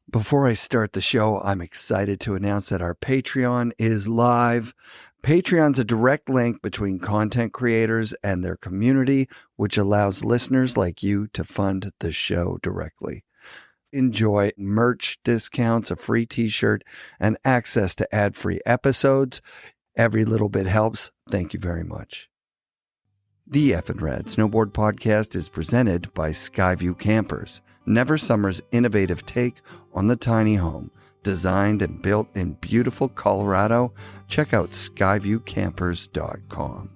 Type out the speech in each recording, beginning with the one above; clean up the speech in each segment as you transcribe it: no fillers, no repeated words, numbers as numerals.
Before I start the show, I'm excited to announce that our Patreon is live. Patreon's a direct link between content creators and their community, which allows listeners like you to fund the show directly. Enjoy merch discounts, a free t-shirt, and access to ad-free episodes. Every little bit helps. Thank you very much. The FNRad Snowboard Podcast is presented by Skyview Campers, Never Summer's innovative take on the tiny home. Designed and built in beautiful Colorado. Check out skyviewcampers.com.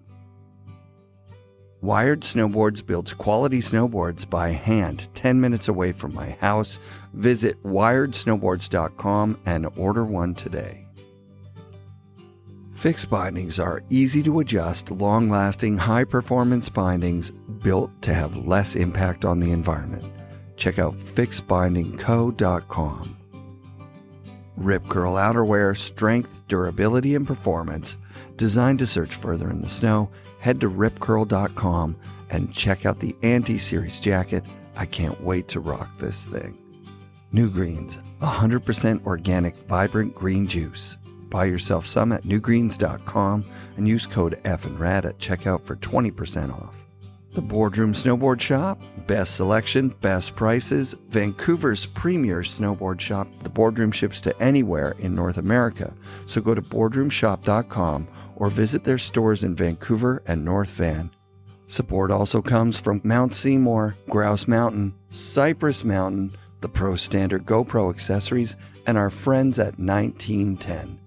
Wired Snowboards builds quality snowboards by hand 10 minutes away from my house. Visit wiredsnowboards.com and order one today. Fixed bindings are easy to adjust, long-lasting, high-performance bindings built to have less impact on the environment. Check out fixedbindingco.com. Rip Curl Outerwear, strength, durability, and performance. Designed to search further in the snow, head to ripcurl.com and check out the Anti-Series jacket. I can't wait to rock this thing. NewGreens, 100% organic, vibrant green juice. Buy yourself some at newgreens.com and use code FNRad at checkout for 20% off. The Boardroom Snowboard Shop, best selection, best prices, Vancouver's premier snowboard shop. The Boardroom ships to anywhere in North America, so go to boardroomshop.com or visit their stores in Vancouver and North Van. Support also comes from Mount Seymour, Grouse Mountain, Cypress Mountain, the Pro Standard GoPro accessories, and our friends at 1910.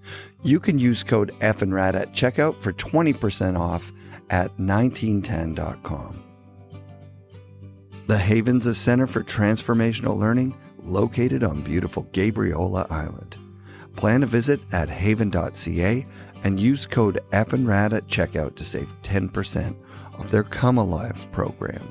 You can use code FNRad at checkout for 20% off at 1910.com. The Haven's a center for transformational learning located on beautiful Gabriola Island. Plan a visit at haven.ca and use code FNRad at checkout to save 10% off their Come Alive program.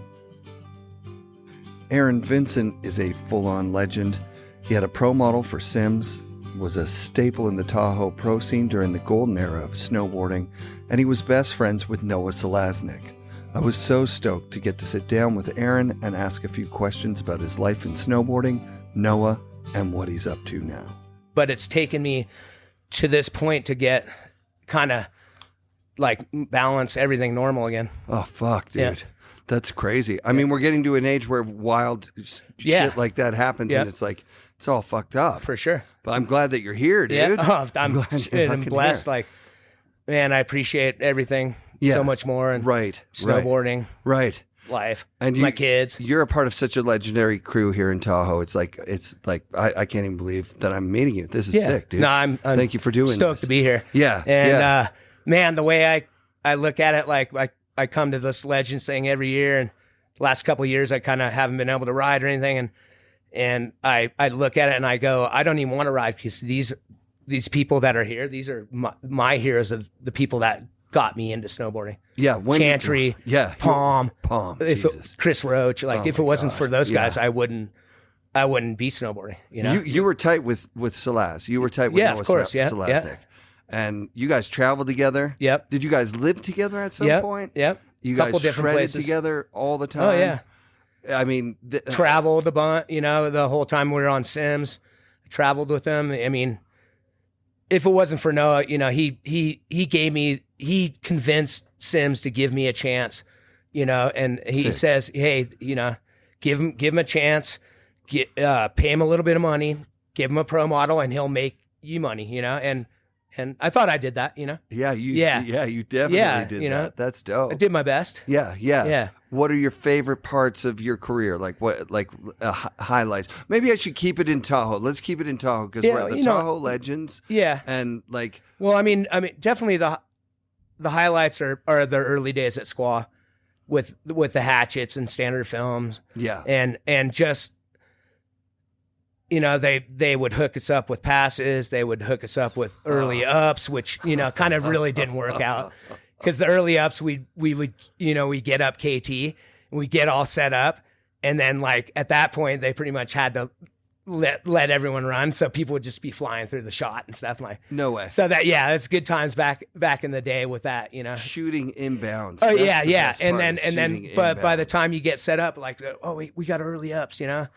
Aaron Vincent is a full-on legend. He had a pro model for Sims, was a staple in the Tahoe Pro scene during the golden era of snowboarding, and he was best friends with Noah Selaznick. I was so stoked to get to sit down with Aaron and ask a few questions about his life in snowboarding, Noah, and what he's up to now. But it's taken me to this point to get kind of like balance everything normal again. Oh, fuck, dude. Yeah. That's crazy. I mean, we're getting to an age where wild shit like that happens, and it's like, it's all fucked up. For sure. But I'm glad that you're here, dude. Yeah. Oh, I'm blessed. Here. Like, man, I appreciate everything so much more. And snowboarding. Right. Life. And my kids. You're a part of such a legendary crew here in Tahoe. It's like I can't even believe that I'm meeting you. This is sick, dude. No, I'm thank you for doing stoked this. To be here. Yeah. And man, the way I look at it, like I come to this Legends thing every year, and the last couple of years I kind of haven't been able to ride or anything, and I look at it and I go, I don't even want to ride because these people that are here, these are my heroes of the people that got me into snowboarding. Yeah, Chantry, Palm, Jesus. Chris Roach. Like if it wasn't for those guys, I wouldn't be snowboarding. You know, you were tight with Selaz. You were tight with Noah Selaznick. Yeah. And you guys traveled together. Yep. Did you guys live together at some point? Yep. You Couple guys different shredded places together all the time. Oh yeah. I mean, traveled a bunch. You know, the whole time we were on Sims, traveled with him. I mean, if it wasn't for Noah, you know, he convinced Sims to give me a chance. You know, and he says, hey, you know, give him a chance, pay him a little bit of money, give him a pro model, and he'll make you money. You know, and I thought I did that, you know? Yeah, you definitely did that. Know, that's dope. I did my best. Yeah. What are your favorite parts of your career? Like what, highlights? Maybe I should keep it in Tahoe. Let's keep it in Tahoe because we're at the Tahoe Legends. Yeah. And like, well, I mean, definitely the highlights are the early days at Squaw with the hatchets and standard films. Yeah. And just, you know, they would hook us up with passes. They would hook us up with early ups, which, you know, kind of really didn't work out because the early ups, we would, you know, we get up KT and we get all set up. And then like at that point, they pretty much had to let everyone run. So people would just be flying through the shot and stuff. Like, no way. So that, it's good times back in the day with that, you know, shooting inbounds. Oh yeah. And then, but by the time you get set up, like, oh, we got early ups, you know?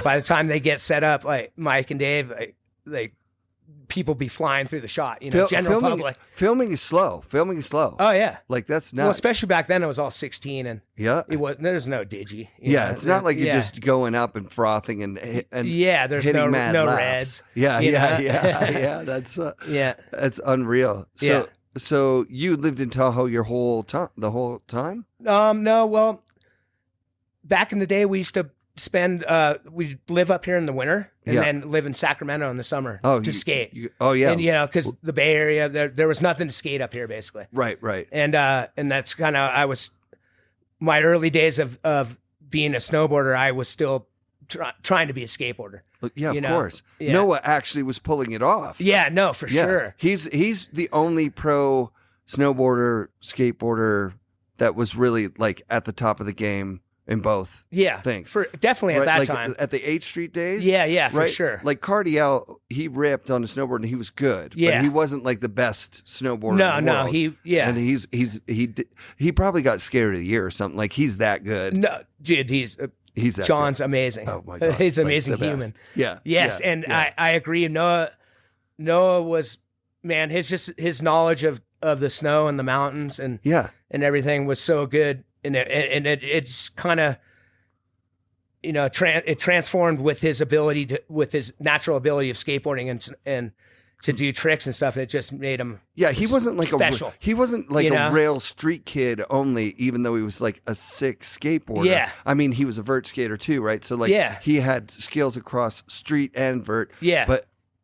by the time they get set up, like Mike and Dave, like people be flying through the shot, general public. Filming is slow. Oh yeah. Like that's nuts. Well, especially back then it was all 16 and yeah, there's no digi. It's not like you're just going up and frothing and there's hitting no laps. Reds. Yeah. That's unreal. So you lived in Tahoe the whole time? No, well, back in the day we used to we'd live up here in the winter and then live in Sacramento in the summer to skate. And because the Bay Area, there was nothing to skate up here basically. Right. And that's kind of, my early days of being a snowboarder, I was still trying to be a skateboarder. Yeah, of course. Yeah. Noah actually was pulling it off. Yeah, no, for sure. He's the only pro snowboarder, skateboarder that was really like at the top of the game in both things. Definitely at that time. At the 8th Street days? Yeah, for sure. Like Cardiel, he ripped on a snowboard and he was good. Yeah. But he wasn't like the best snowboarder in the world. And he probably got Skater of the Year or something. Like he's that good. No, dude, he's that John's good. Amazing. Oh my God. He's an amazing human. Yeah. Yes, I agree. Noah was, man, his knowledge of the snow and the mountains and everything was so good. And it's kind of, it transformed with his natural ability of skateboarding and to do tricks and stuff. And it just made him he wasn't like special. He wasn't like a rail street kid only, even though he was like a sick skateboarder. Yeah. I mean, he was a vert skater too, right? So like he had skills across street and vert. Yeah.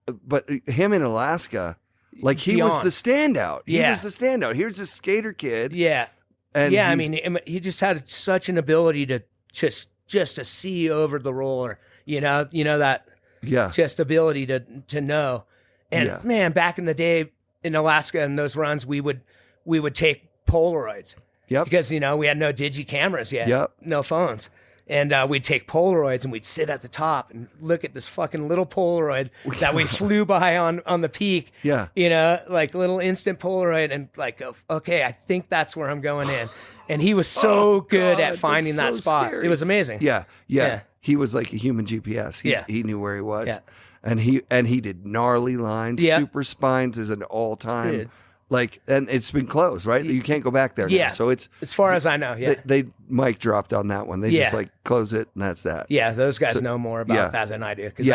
But him in Alaska, like he was the standout. He was the standout. Here's a skater kid. Yeah. And I mean, he just had such an ability to just to see over the roller, that just ability to know. And man, back in the day in Alaska and those runs, we would take Polaroids. Yep. Because we had no digi cameras yet. Yep. No phones. And we'd take Polaroids and we'd sit at the top and look at this fucking little Polaroid that we flew by on the peak. Yeah. Like little instant Polaroid and like, okay, I think that's where I'm going in. And he was so good at finding that spot. Scary. It was amazing. Yeah. He was like a human GPS. He knew where he was. Yeah. And he did gnarly lines. Super Spines is an all-time. Dude. Like, and it's been closed, right? You can't go back there now. So it's as far as I know. Yeah, they Mike dropped on that one. They just like close it and that's that. Yeah, those guys know more about that than I do because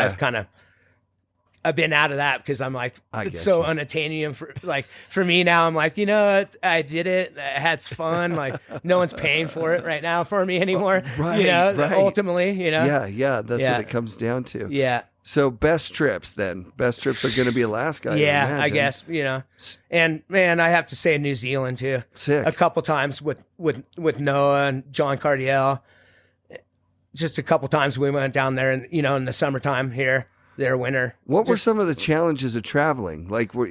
I've been out of that because I'm like it's so unattainable. And for me now, I'm like I did it. I had fun. Like no one's paying for it right now for me anymore. Right. Ultimately, Yeah. That's what it comes down to. Yeah. So best trips then. Best trips are going to be Alaska. I guess, And man, I have to say New Zealand too. Sick. A couple times with Noah and John Cardiel. Just a couple times we went down there and in the summertime here, their winter. What were some of the challenges of traveling? Like were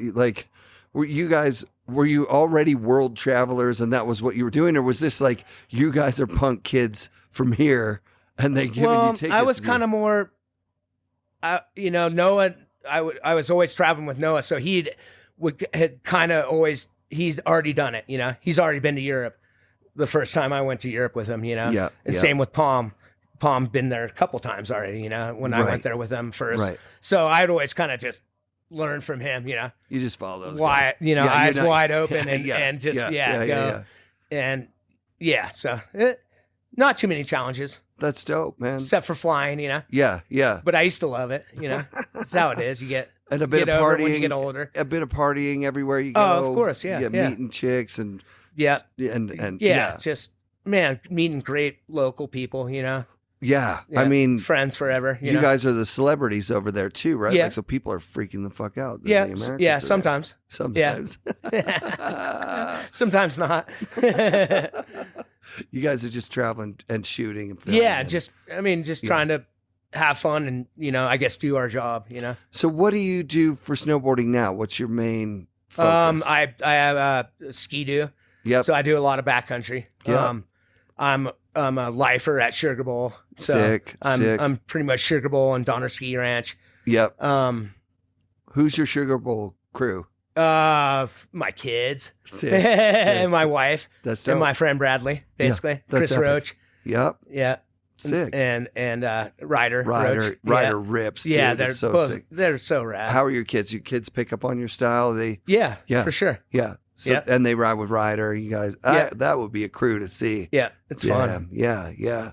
you already world travelers and that was what you were doing, or was this like you guys are punk kids from here and they giving you tickets? I was kind of more Noah, I was always traveling with Noah, so he'd already done it, he's already been to Europe the first time I went to Europe with him, and same with Palm. Palm been there a couple times already, when I went there with him first. Right. So I'd always kind of just learn from him, You just follow those guys. Eyes wide open and just go. And so not too many challenges. That's dope, man. Except for flying, Yeah. But I used to love it, That's how it is. You get and a bit of partying when you get older. A bit of partying everywhere you go. Oh, of course, yeah. Meeting chicks and just man, meeting great local people, Yeah, I mean, friends forever. You guys are the celebrities over there too, right? Yeah. Like, so people are freaking the fuck out. Sometimes. Sometimes. Yeah. Sometimes not. You guys are just traveling and shooting and filming. Yeah, just trying to have fun and, I guess do our job, So what do you do for snowboarding now? What's your main focus? I have a ski-doo. Yep. So I do a lot of backcountry. Yep. I'm a lifer at Sugar Bowl. So sick. I'm pretty much Sugar Bowl and Donner Ski Ranch. Yep. Who's your Sugar Bowl crew? My kids. Sick. And my wife. That's dope. And my friend Bradley, basically. Yeah, Chris epic. Roach. Yep. Yeah. Sick. and Ryder. Ryder Yeah. rips. Yeah, dude. they're It's so both, sick. they're so rad. How are your kids? Your kids pick up on your style? Yeah, Yeah. for sure. Yeah. So, Yeah. And they ride with Ryder. You guys, Yeah. that would be a crew to see. Yeah, it's fun. Yeah.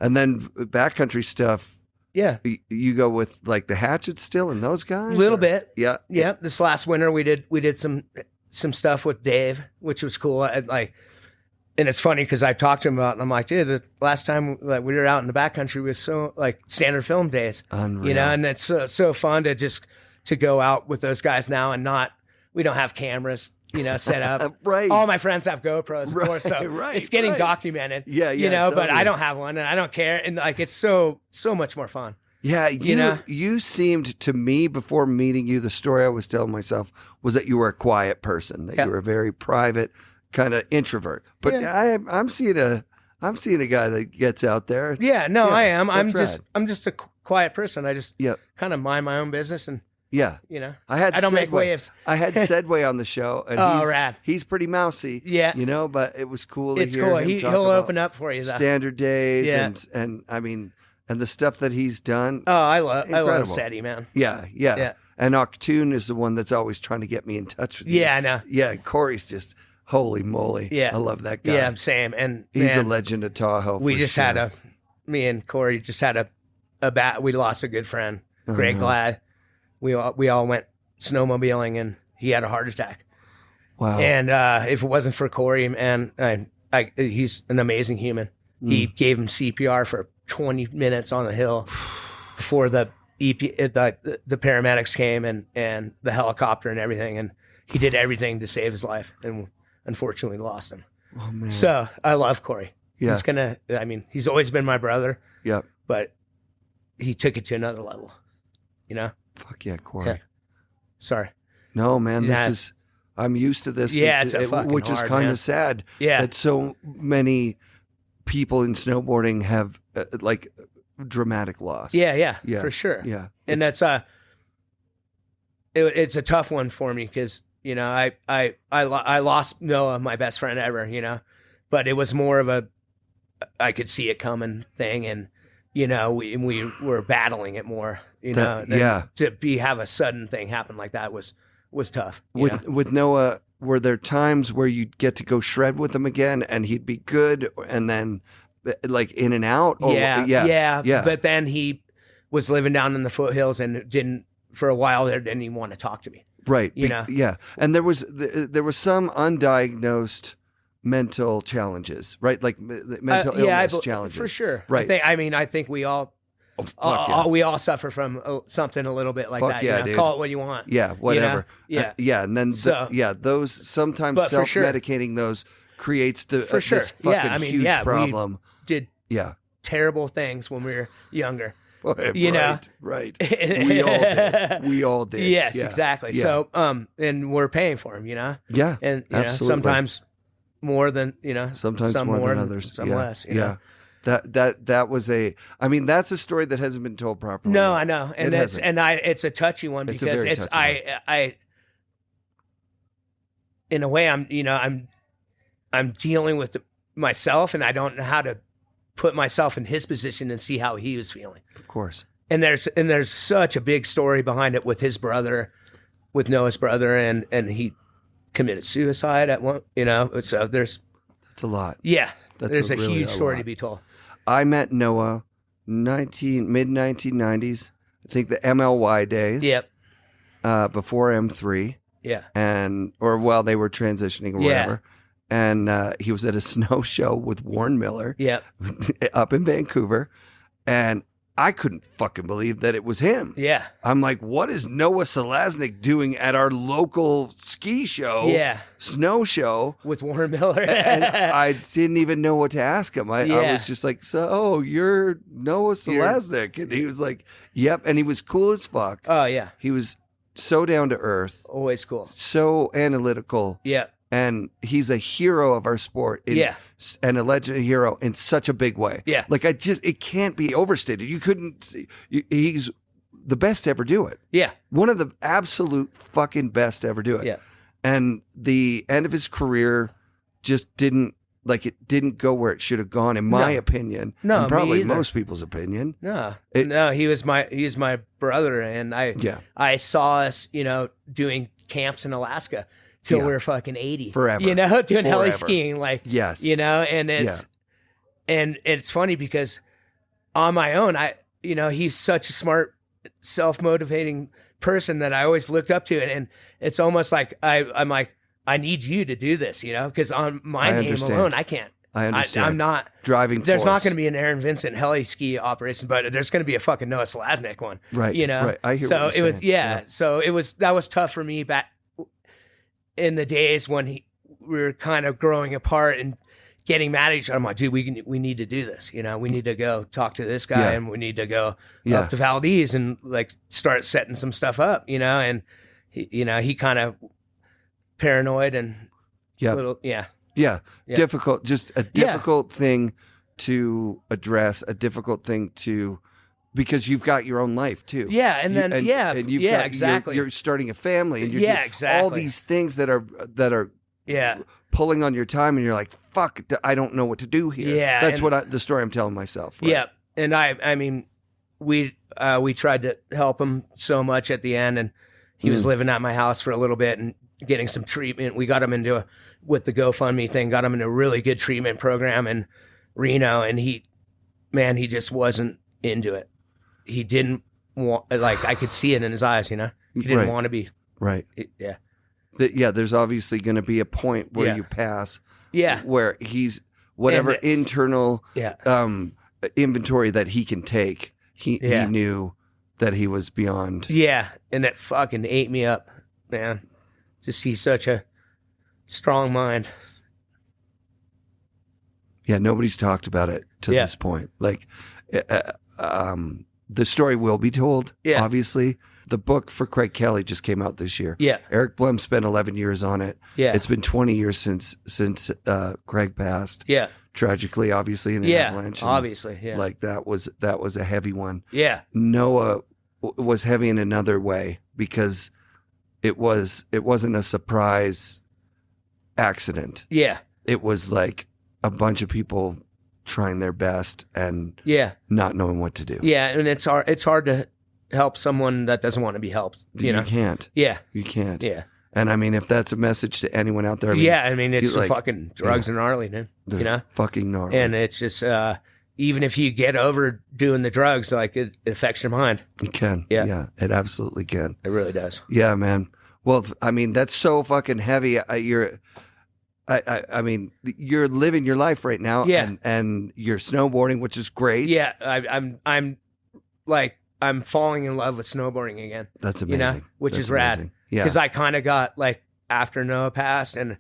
And then backcountry stuff, Yeah, you go with like the Hatchets still and those guys? a little or- bit. Yeah. Yeah, this last winter we did some stuff with Dave, which was cool. And it's funny because I talked to him about it, and I'm like, dude, the last time we were out in the backcountry was so like standard film days, Unreal. and it's so fun to go out with those guys now and we don't have cameras, set up. Right. All my friends have GoPros, of course, so right, it's getting right. documented. Yeah, but totally. I don't have one and I don't care. And like, it's so much more fun. Yeah, know? you seemed to me before meeting you, the story I was telling myself was that you were a quiet person, that you were a very private kind of introvert. But I'm seeing a guy that gets out there. Yeah, no, I am. that's I'm just a quiet person. I just Yeah. kind of mind my own business and Yeah. I don't make waves. I had Sedway on the show, and rad. he's pretty mousy. Yeah. But it was cool to It's hear cool. him talk He'll about open up for you though. standard days Yeah. and I mean, and the stuff that he's done. Oh, I love Incredible. Seti, man. Yeah. And Octoon is the one that's always trying to get me in touch with you. Yeah, I know. Yeah, Corey's just holy moly. Yeah. I love that guy. Yeah, same. And He's man, a legend of Tahoe. we for just sure. had me and Corey just had a bat. We lost a good friend, Greg Glad. We all went snowmobiling and he had a heart attack. Wow. And if it wasn't for Corey, man, he's an amazing human. He gave him CPR for 20 minutes on a hill before the paramedics came and the helicopter and everything. And he did everything to save his life and unfortunately lost him. Oh man. So I love Corey. Yeah. He's always been my brother, Yep. but he took it to another level, Fuck yeah, Corey. Yeah. Sorry. No, man, Yeah. I'm used to this. Yeah, it's fucking which is hard, kind man. of sad. Yeah. That so many people in snowboarding have like dramatic loss. Yeah, Yeah. for sure. Yeah. And that's it's a tough one for me because I lost Noah, my best friend ever, but it was more of I could see it coming thing, and we were battling it more, to have a sudden thing happen like that was tough. With Noah, were there times where you'd get to go shred with him again and he'd be good and then like in and out? Or, yeah. But then he was living down in the foothills and didn't even want to talk to me. Right. know? Yeah. And there was some undiagnosed mental challenges, right? Like mental illness challenges. For sure. Right. I think we all we all suffer from something a little bit like Fuck that. yeah, dude. Call it what you want. Yeah, whatever. Yeah. Yeah, and then those sometimes But for sure. self-medicating those creates For sure. this fucking huge problem. We did Yeah. terrible things when we were younger. Right. We all did. Yes, Yeah. exactly. Yeah. So and we're paying for them, Yeah. and absolutely. sometimes more than Sometimes some more than others. some Yeah. less. Yeah. That was that's a story that hasn't been told properly. No, yet. I know, and It it's hasn't. it's a touchy one It's a because very it's touchy I in a way I'm dealing with myself and I don't know how to put myself in his position and see how he was feeling. Of course. And there's such a big story behind it with his brother, with Noah's brother, and he committed suicide at one. So there's That's a lot. there's a really huge story lot. to be told. I met Noah mid 1990s. I think the MLY days. Yep. Before M3. Yeah. Or while they were transitioning or whatever. And he was at a snow show with Warren Miller. Yep. Up in Vancouver. And I couldn't fucking believe that it was him. Yeah. I'm like, what is Noah Selaznick doing at our local ski show? Yeah. Snow show. With Warren Miller. And I didn't even know what to ask him. I was just like, so you're Noah Selaznick? And he was like, yep. And he was cool as fuck. Oh, yeah. He was so down to earth, Always cool. so analytical. Yeah. And he's a hero of our sport. And a legendary hero in such a big way. Yeah. Like it can't be overstated. You couldn't, he's the best to ever do it. Yeah. One of the absolute fucking best to ever do it. Yeah. And the end of his career just didn't like it didn't go where it should have gone, in my opinion. No, and probably me either. most people's opinion. No, he's my brother, and I saw us, doing camps in Alaska till we were fucking 80, forever, doing heli skiing, like, yes, and it's funny because on my own, he's such a smart, self-motivating person that I always looked up to, and it's almost like I'm like, I need you to do this, because on my name alone, I can't. I understand. I'm not driving. There's force. not going to be an Aaron Vincent heli ski operation, but there's going to be a fucking Noah Selaznick one, right? Right. I hear. So what you're saying. So that was tough for me back in the days when we were kind of growing apart and getting mad at each other. I'm like, dude, we need to do this. We need to go talk to this guy, and we need to go up to Valdez and like start setting some stuff up. And he kind of paranoid and little, difficult, just a difficult thing to address, a difficult thing to, because you've got your own life too. Yeah. And then, and you've got, exactly. You're starting a family, and you're doing exactly. all these things that are pulling on your time, and you're like, fuck, I don't know what to do here. Yeah. That's the story I'm telling myself. Right? Yeah. And I mean, we tried to help him so much at the end, and he was living at my house for a little bit and getting some treatment. We got him with the GoFundMe thing, got him into a really good treatment program in Reno, and he just wasn't into it. He didn't want, like, I could see it in his eyes, he didn't want to be. Right. Yeah. There's obviously going to be a point where you pass. Yeah. Where he's, whatever internal inventory that he can take, he knew that he was beyond. Yeah. And it fucking ate me up, man. Just he's such a strong mind. Yeah, nobody's talked about it to this point. Like, the story will be told, obviously. The book for Craig Kelly just came out this year. Yeah. Eric Blum spent 11 years on it. Yeah. It's been 20 years since Craig passed. Yeah. Tragically, obviously, in an avalanche. Obviously, yeah. Like, that was a heavy one. Yeah. Noah was heavy in another way because it wasn't a surprise accident. Yeah. It was like a bunch of people trying their best and not knowing what to do. Yeah, and it's hard to help someone that doesn't want to be helped. You can't. Yeah. You can't. Yeah. And I mean, if that's a message to anyone out there, it's like, fucking drugs and gnarly, man. Fucking gnarly. And it's just even if you get over doing the drugs, like it affects your mind. It can. Yeah. It absolutely can. It really does. Yeah, man. Well, I mean, that's so fucking heavy. I mean, you're living your life right now, and you're snowboarding, which is great. Yeah, I'm falling in love with snowboarding again. That's amazing. Which is rad. Amazing. Yeah, because I kind of got like after Noah passed, and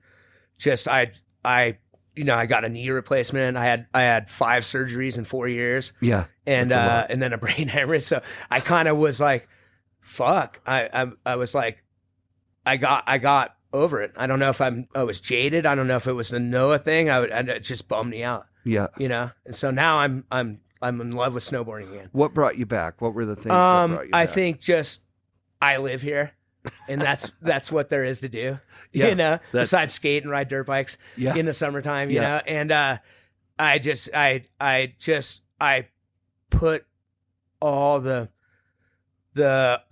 just I got a knee replacement. I had 5 surgeries in 4 years. Yeah, and then a brain hemorrhage. So I kind of was like, fuck. I was like, I got over it. I don't know if I was jaded. I don't know if it was the Noah thing. It just bummed me out. Yeah. And so now I'm in love with snowboarding again. What brought you back? What were the things that brought you back? I think just I live here, and that's what there is to do. Yeah, besides skate and ride dirt bikes in the summertime, you know. And I put all the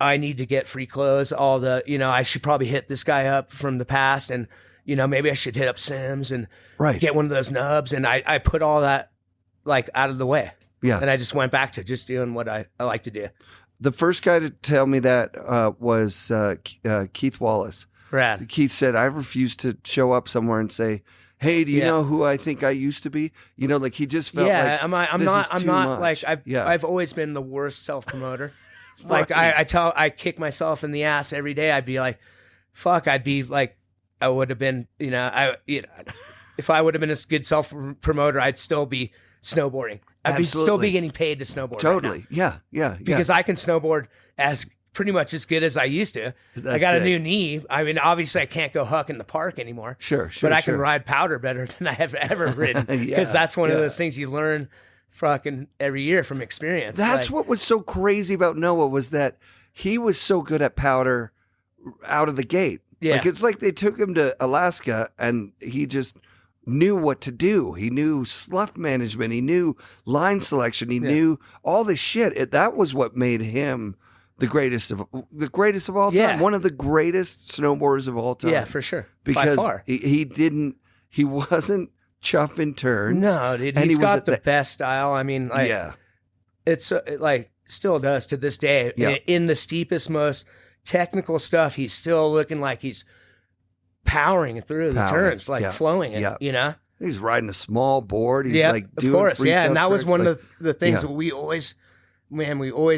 I need to get free clothes, all the, I should probably hit this guy up from the past, and, maybe I should hit up Sims and get one of those nubs. And I put all that like out of the way. Yeah. And I just went back to just doing what I like to do. The first guy to tell me that was Keith Wallace. Rad. Keith said, I refuse to show up somewhere and say, hey, do you know who I think I used to be? Like he just felt like I'm not much. Like I've always been the worst self-promoter. Like I kick myself in the ass every day. I'd be like, fuck, I'd be like, I would have been, if I would have been a good self promoter, I'd still be snowboarding. I'd still be getting paid to snowboard. Totally. Right yeah. Because I can snowboard as pretty much as good as I used to. I got a new knee. I mean, obviously I can't go huck in the park anymore. Sure. But I can ride powder better than I have ever ridden. Because that's one of those things you learn fucking every year from experience. That's what was so crazy about Noah, was that he was so good at powder out of the gate. Yeah. Like it's like they took him to Alaska and he just knew what to do. He knew slough management. He knew line selection. He knew all this shit. That was what made him the greatest of all time. Yeah. One of the greatest snowboarders of all time. Yeah, for sure. Because by far. he wasn't chuffing turns. No, dude, and he's he was got the best style. I mean, like, it's like still does to this day. Yeah. In the steepest, most technical stuff, he's still looking like he's powering through the turns, like flowing it, you know? He's riding a small board. He's like doing of course, freestyle and that was tricks, one like, of the things that we always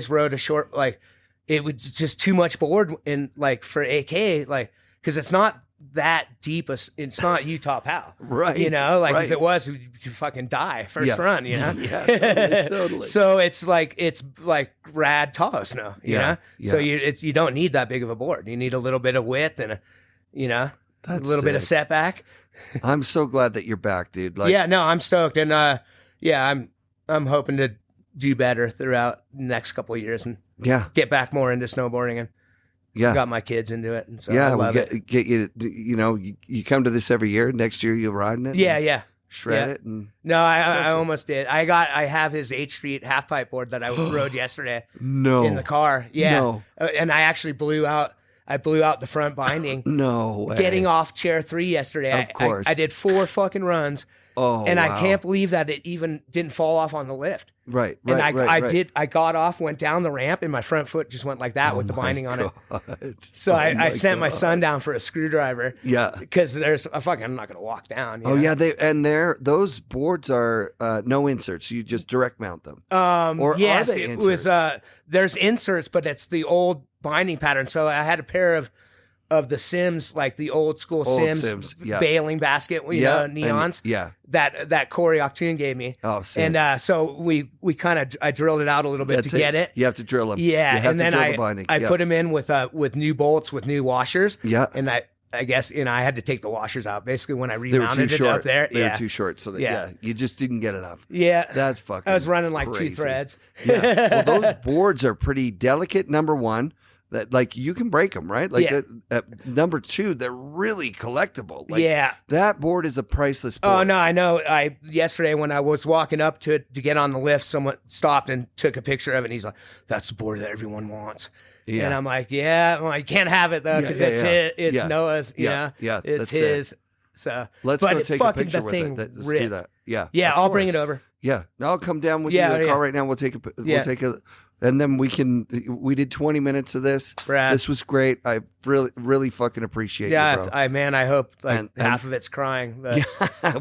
rode a short, like, it was just too much board in, like, for AK, like, because it's not that deep. It's not Utah POW. Right. You know, like, right. if it was, you could fucking die first run, you know? Yeah, totally. So it's like rad Tahoe snow, you know? Yeah. So you don't need that big of a board. You need a little bit of width and, a little bit of setback. I'm so glad that you're back, dude. Like, yeah, no, I'm stoked. And, I'm hoping to do better throughout the next couple of years and get back more into snowboarding and got my kids into it. And so I love it. Get you, you come to this every year. Next year you're riding it. Yeah. Shred it. And no, I almost did. I have his H Street half pipe board that I rode yesterday. No. In the car. Yeah. No. And I actually blew out the front binding. No way. Getting off chair 3 yesterday. Of course. I did 4 fucking runs. Oh, and wow. I can't believe that it even didn't fall off on the lift. Right. And I got off, went down the ramp, and my front foot just went like that with the binding on it. So I sent my son down for a screwdriver. Yeah. Because I'm not going to walk down. Oh, yeah. Those boards are no inserts. You just direct mount them. Yes, are they it inserts? was, there's inserts, but it's the old binding pattern. So I had a pair of the Sims, like the old school Sims bailing basket, know, neons. That Corey Octoon gave me. Oh, sick. And so we kind of, I drilled it out a little bit to get it. You have to drill them. Yeah, you have and to then drill the binding. I put them in with new bolts, with new washers. Yeah. And I guess, I had to take the washers out basically when I remounted it up there. They were too short. So you just didn't get enough. Yeah. That's fucking I was running like crazy. 2 threads. Yeah. Well, those boards are pretty delicate, number one. That, like, you can break them, right? Like, number 2, they're really collectible. Like, that board is a priceless board. Oh, no, I know. Yesterday when I was walking up to it to get on the lift, someone stopped and took a picture of it, and he's like, that's the board that everyone wants. Yeah. And I'm like, you can't have it, though, because it's Noah's, you know? Yeah, it's his. It. So, let's go take a picture with it. Let's do that. Yeah. Yeah, I'll bring it over. Yeah. No, I'll come down with you in the car right now. We'll take a... And then we did 20 minutes of this. Brad. This was great. I really, really fucking appreciate you, bro. I hope half of it's crying. But.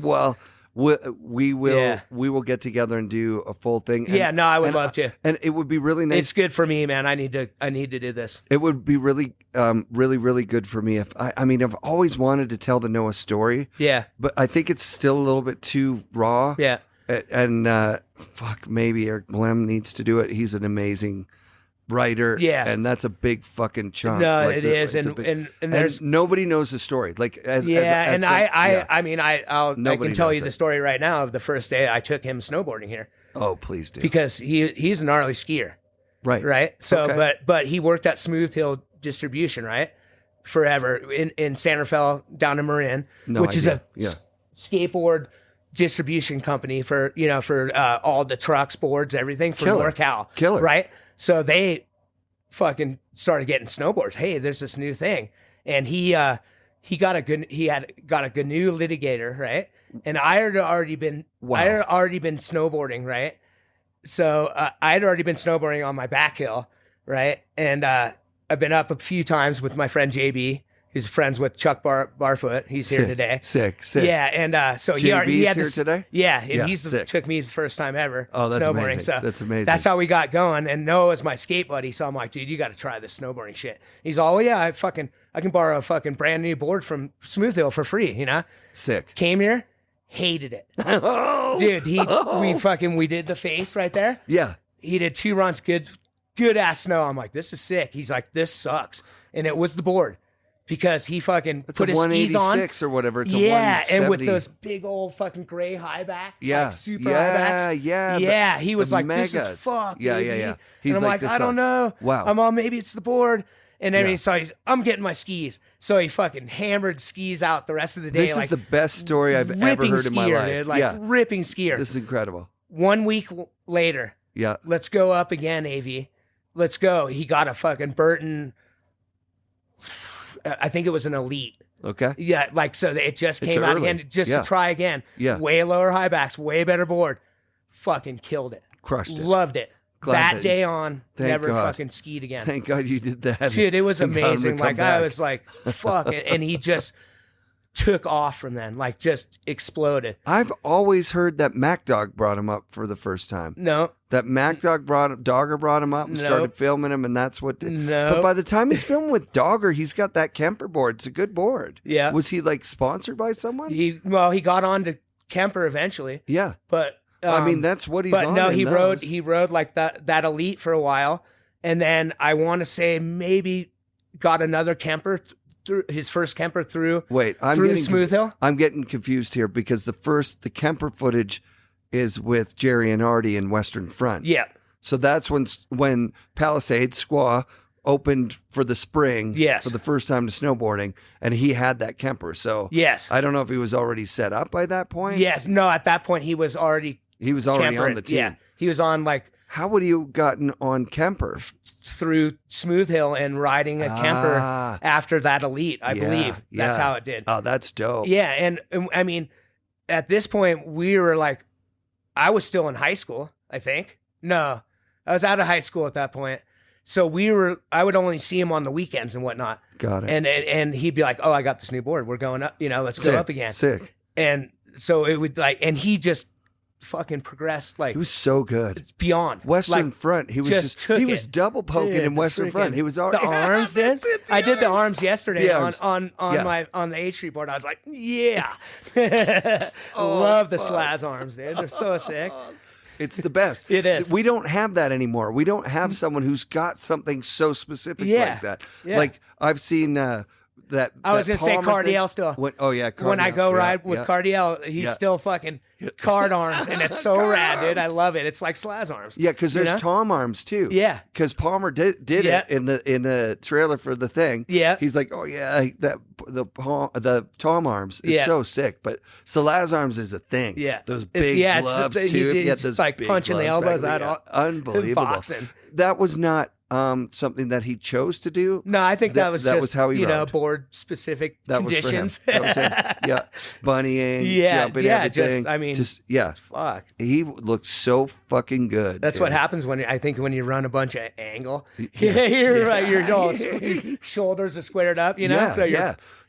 Well, we will get together and do a full thing. And, I would love to. And it would be really nice. It's good for me, man. I need to do this. It would be really, really good for me if I've always wanted to tell the Noah story. Yeah. But I think it's still a little bit too raw. Yeah. And maybe Eric Blem needs to do it. He's an amazing writer. Yeah. And that's a big fucking chunk. No, like it is. And there's nobody knows the story. Like I can tell you the story right now of the first day I took him snowboarding here. Oh, please do. Because he's a gnarly skier. Right. Right. So but he worked at Smooth Hill Distribution, right? Forever in San Rafael down in Marin, which is a skateboard distribution company for all the trucks, boards, everything for NorCal. Killer. Right? So they fucking started getting snowboards. Hey, there's this new thing. And he had got a GNU litigator, right? And I had already been snowboarding, right? So I had already been snowboarding on my back hill, right? And I've been up a few times with my friend JB. He's friends with Chuck Barfoot. He's here today. Sick. Yeah, and so he had here this, today. Yeah, and took me the first time ever. Oh, that's snowboarding. amazing. So that's amazing. That's how we got going. And Noah's my skate buddy, so I'm like, dude, you got to try this snowboarding shit. He's all, I can borrow a fucking brand new board from Smooth Hill for free. Sick. Came here, hated it. Dude, we did the face right there. Yeah. He did 2 runs, good ass snow. I'm like, this is sick. He's like, this sucks, and it was the board. Because he fucking put his skis on. It's a 186 or whatever. It's a 170. And with those big old fucking gray high back. Yeah. Super high backs. Yeah. He was like, megas. This is fuck. Yeah. Baby. He's and I'm like, I don't know. Wow. I'm all, maybe it's the board. And then I'm getting my skis. So he fucking hammered skis out the rest of the day. This is the best story I've ever heard in my life. Dude, ripping skier. This is incredible. 1 week later, Yeah. let's go up again, AV. Let's go. He got a fucking Burton, I think it was an Elite. Okay. Yeah, like, so it just came out early. again, just to try again. Yeah. Way lower high backs, way better board. Fucking killed it. Crushed it. Loved it. Glad that day on, Thank never God. fucking skied again. Thank God you did that. Dude, it was And got him to amazing. come Like, back. I was like, fuck it. And he just took off from then, like, just exploded. I've always heard that Mac Dog brought him up for the first time. No. That Mac Dog Dogger brought him up and started filming him, and that's what did. No. But by the time he's filming with Dogger, he's got that Kemper board. It's a good board. Yeah. Was he like sponsored by someone? He got on to Kemper eventually, Yeah. but I mean, that's what he's but on. no, in he those. rode like that Elite for a while, and then I want to say maybe got another Kemper through his first Kemper through. Wait, through Smooth Hill. I'm getting confused here because the Kemper footage is with Jerry and Artie in Western Front. Yeah. So that's when Palisade Squaw opened for the spring. Yes. For the first time to snowboarding, and he had that Kemper. So Yes. I don't know if he was already set up by that point. Yes. No, at that point he was already on the team. Yeah. He was on like How would you gotten on Kemper? through Smooth Hill and riding a Kemper after that Elite, I believe. That's how it did. Oh, that's dope. Yeah, and I mean, at this point, we were like, I was still in high school, I think. No, I was out of high school at that point. So I would only see him on the weekends and whatnot. Got it. And he'd be like, oh, I got this new board. We're going up, let's go up again. Sick. And so it would and he just fucking progressed like He was so good. beyond. Western Like, Front. He was just took he was it. double poking Dude, in the Western Front. freaking- He was already the arms, dude. That's it, I did the arms. arms yesterday The arms. on Yeah. the H Street board. I was like, yeah, love the Slaz arms, dude. They're so sick. It's the best. It is. We don't have that anymore. We don't have someone who's got something so specific Yeah. like that. Yeah. Like I've seen that. I was that gonna say Palmer thing. Cardiel still. Oh yeah, When I Cardiel. go Yeah, ride with yeah. Cardiel, he's Yeah. still fucking card arms, and it's so rad, dude. I love it. It's like Slaz arms. Yeah, because there's know? Tom arms too. Yeah. because Palmer did Yeah. it in the trailer for the thing. Yeah. he's like, oh yeah, the Tom arms is Yeah. so sick. But Salaz arms is a thing. Yeah. those big it's gloves the- too. he- Yeah, he's those like big punching the gloves elbows back out. there. Unbelievable. Boxing. That was not something that he chose to do. No, I think that was that just was how he rode. board specific That was for him. conditions. That was him. Yeah, bunnying, Yeah, jumping, yeah, everything. just- I mean, yeah. Fuck. He looked so fucking good. That's dude. what happens when you run a bunch of angle. your shoulders are squared up, Yeah, so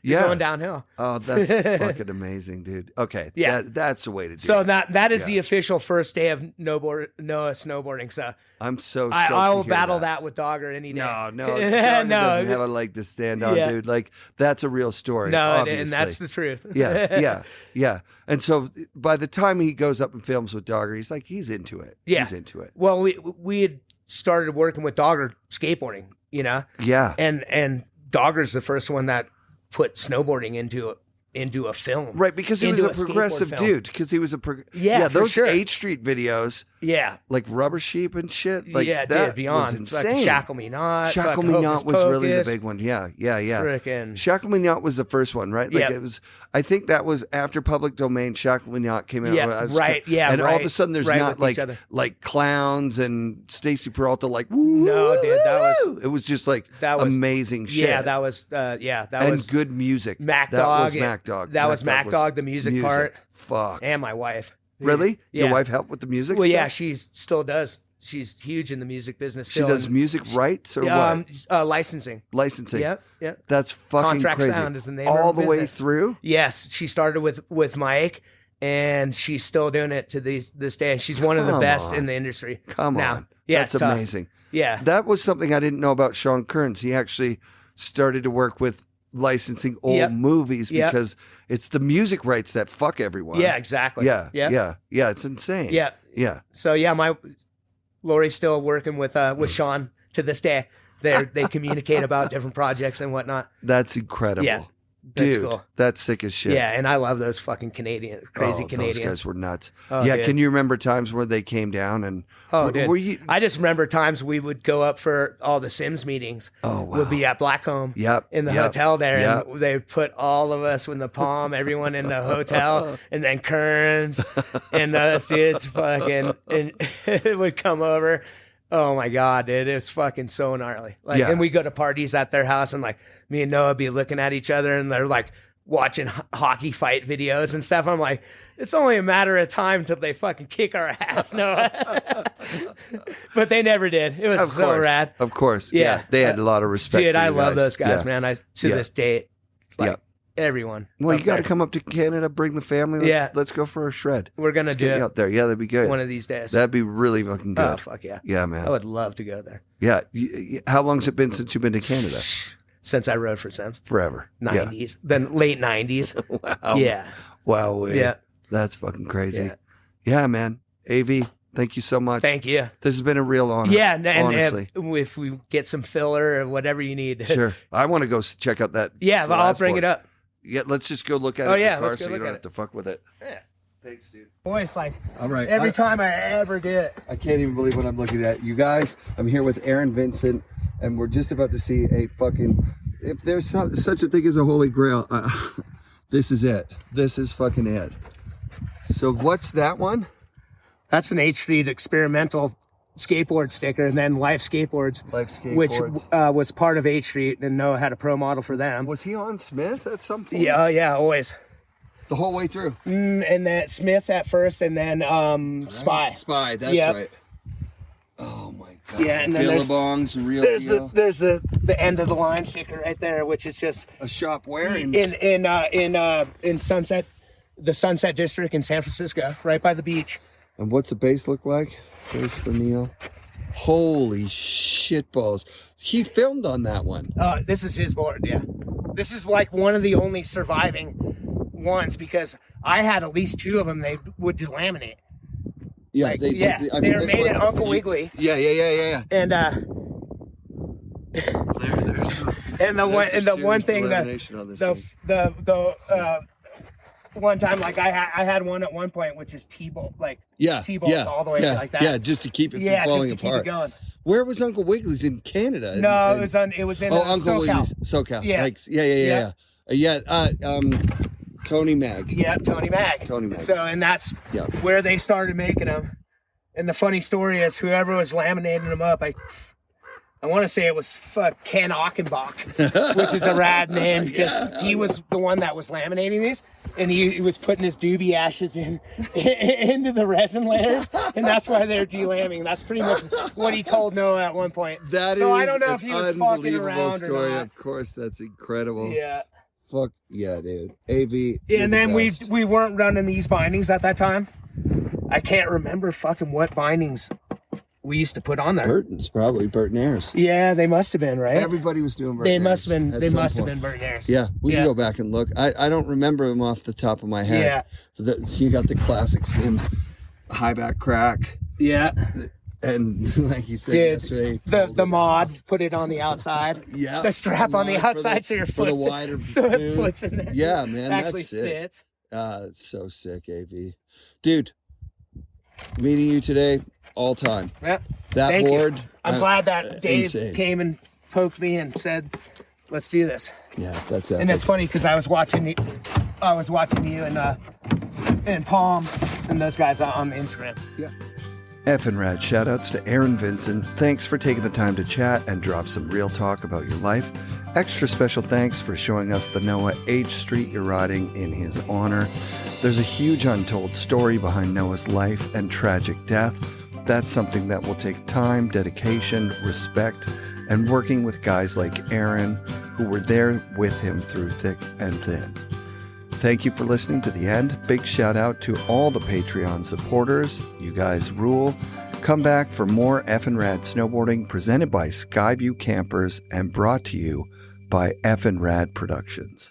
you're going downhill. Oh, that's fucking amazing, dude. Okay, Yeah. that's the way to do So it. that is the official first day of Noah snowboarding. So I'm so. I stoked will to hear battle that with Dogger any day. No, no, Dogger doesn't have a leg to stand on, Yeah. dude. Like that's a real story. no, obviously. and that's the truth. yeah. And so by the time he goes up and films with Dogger, he's into it. Yeah. He's into it. Well, we had started working with Dogger skateboarding, Yeah. and Dogger's the first one that put snowboarding into a film. Right, because he was into a skateboard progressive film. dude. Because he was Yeah, for those sure. 8th Street videos, Yeah. like Rubber Sheep and shit. Like yeah, that dude, beyond. was Like insane. Shackle Me Not. Shackle fucking Me Hocus Not was really the Pocus, big one. Yeah. Frickin'. Shackle Me Not was the first one, right? Like Yep. it was. I think that was after Public Domain. Shackle Me Not came out. Yeah, I was right, yeah, and all of a right, sudden there's right, not with each like other. like clowns and Stacy Peralta like. No, dude, that was- It was just like that was- amazing shit. Yeah, that was that and was good music. Mac that Dog. was Mac Dog. That was Mac Dog, the music part. Fuck. And my wife. Really? Yeah. Your wife helped with the music? Well, stuff? yeah, she still does. She's huge in the music business. She Still, does and- music rights or what? licensing. Licensing. Yep. That's fucking Contract crazy. Sound is the name all of her the way business. through. Yes, she started with Mike, and she's still doing it to this day. And she's one of the Come best on. in the industry. Come now. on. Yeah, That's it's tough. amazing. Yeah, That was something I didn't know about Sean Kearns. He actually started to work with licensing old Yep. movies Yep. because it's the music rights that fuck everyone. yeah, exactly. Yeah. yeah, Yeah. It's insane. yeah. Yeah. So yeah, Lori's still working with Sean to this day. They communicate about different projects and whatnot. That's incredible. Yeah. That's Dude, cool. that's sick as shit. Yeah, and I love those fucking crazy Those Canadians. guys were nuts. Oh, yeah, dude. can you remember times where they came down and Oh, dude. were you? I just remember times we would go up for all the Sims meetings. Oh, wow. Would be at Blackcomb. Yep, In the yep, hotel there. yep. And they put all of us in the palm, everyone in the hotel, and then Kearns and those dudes fucking, and it would come over. Oh my God, dude. It was fucking so gnarly. Like, Yeah. and we go to parties at their house, and like me and Noah be looking at each other, and they're like watching hockey fight videos and stuff. I'm like, it's only a matter of time till they fucking kick our ass, Noah. But they never did. It was Of so course, rad. Of course. Yeah. They had a lot of respect Dude, for you I love guys. those guys, Yeah. man. To Yeah. this day, like Yeah. everyone. Well, up you got to there. come up to Canada, bring the family. Let's go for a shred. We're gonna Let's do get you it out there. Yeah, that'd be good. one of these days. That'd be really fucking good. Oh fuck yeah! Yeah, I man. would love to go there. Yeah. How long's it been since you've been to Canada? Since I rode for Sims, Forever. 90s, then late 90s. Yeah. Wow. Yeah, Wow. yeah. That's fucking crazy. Yeah. Yeah, man. AV, thank you so much. Thank you. This has been a real honor. Yeah, and honestly. if we get some filler or whatever you need, Sure. I want to go check out that. yeah, but I'll bring board. it up. Yeah, let's just go look at Oh, it in yeah, the car let's go so you look don't at have to fuck with it. Yeah. Thanks, dude. Boys, like All right. every time I ever do it. I can't even believe what I'm looking at. You guys, I'm here with Aaron Vincent, and we're just about to see a fucking, if there's such a thing as a holy grail, this is it. This is fucking it. So what's that one? That's an H Street experimental skateboard sticker, and then Life Skateboards, Life which Skateboards. was part of H Street, and Noah had a pro model for them. Was he on Smith at some point? Yeah, yeah, always. The whole way through? And that Smith at first, and then Spy. Spy, that's Yep. right. Oh my God. Yeah, and then Billabong's a real there's deal. there's the end of the line sticker right there, which is just A shop where? in Sunset, the Sunset District in San Francisco, right by the beach. And what's the base look like? Base for Neil. Holy shitballs. He filmed on that one. This is his board, yeah. This is like one of the only surviving ones because I had at least two of them they would delaminate. Yeah, Like, they were made at Uncle Wiggly. Yeah. And There's and the one thing the the one time like I had one at one point which is T-bolt T-bolts all the way like that. Yeah, just to keep it from Yeah, falling just to apart. keep it going. Where was Uncle Wiggly's in Canada? No, it was in Uncle SoCal. Wiggly's SoCal. Yeah. Like, yeah. Tony Mag. Yeah, Tony Mag. Tony Mag. So, and that's Yeah. where they started making them. And the funny story is, whoever was laminating them up, I want to say it was Ken Achenbach, which is a rad name because he was the one that was laminating these, and he was putting his doobie ashes into the resin layers, and that's why they're delamming. That's pretty much what he told Noah at one point. So I don't know if he was fucking around story. or not. Of course, that's incredible. Yeah. Fuck yeah, dude. AV. And then we weren't running these bindings at that time. I can't remember fucking what bindings we used to put on there. Burton's probably Burton Airs. Yeah, they must have been, right? Everybody was doing Burton They Airs must have been. at They some must have point. been Burton Airs. Yeah, we can go back and look. I don't remember them off the top of my head. Yeah. You got the classic Sims high back crack, Yeah. and like you said yesterday, the mod put it on the outside. Yeah, The strap on the mod for outside so your foot so it boom. fits in there. Yeah, man, Actually that's sick. fits. It's so sick, AV. Dude, meeting you today, all time. Yeah. That Thank board. you. I'm glad that Dave insane. came and poked me and said, "Let's do this." Yeah, that's it. And it's funny because I was watching you and Palm and those guys on the Instagram. Yeah. FNRad shoutouts to Aaron Vincent. Thanks for taking the time to chat and drop some real talk about your life. Extra special thanks for showing us the Noah H Street you're riding in his honor. There's a huge untold story behind Noah's life and tragic death. That's something that will take time, dedication, respect, and working with guys like Aaron, who were there with him through thick and thin. Thank you for listening to the end. Big shout out to all the Patreon supporters. You guys rule. Come back for more FNRad snowboarding presented by Skyview Campers and brought to you by FNRad Productions.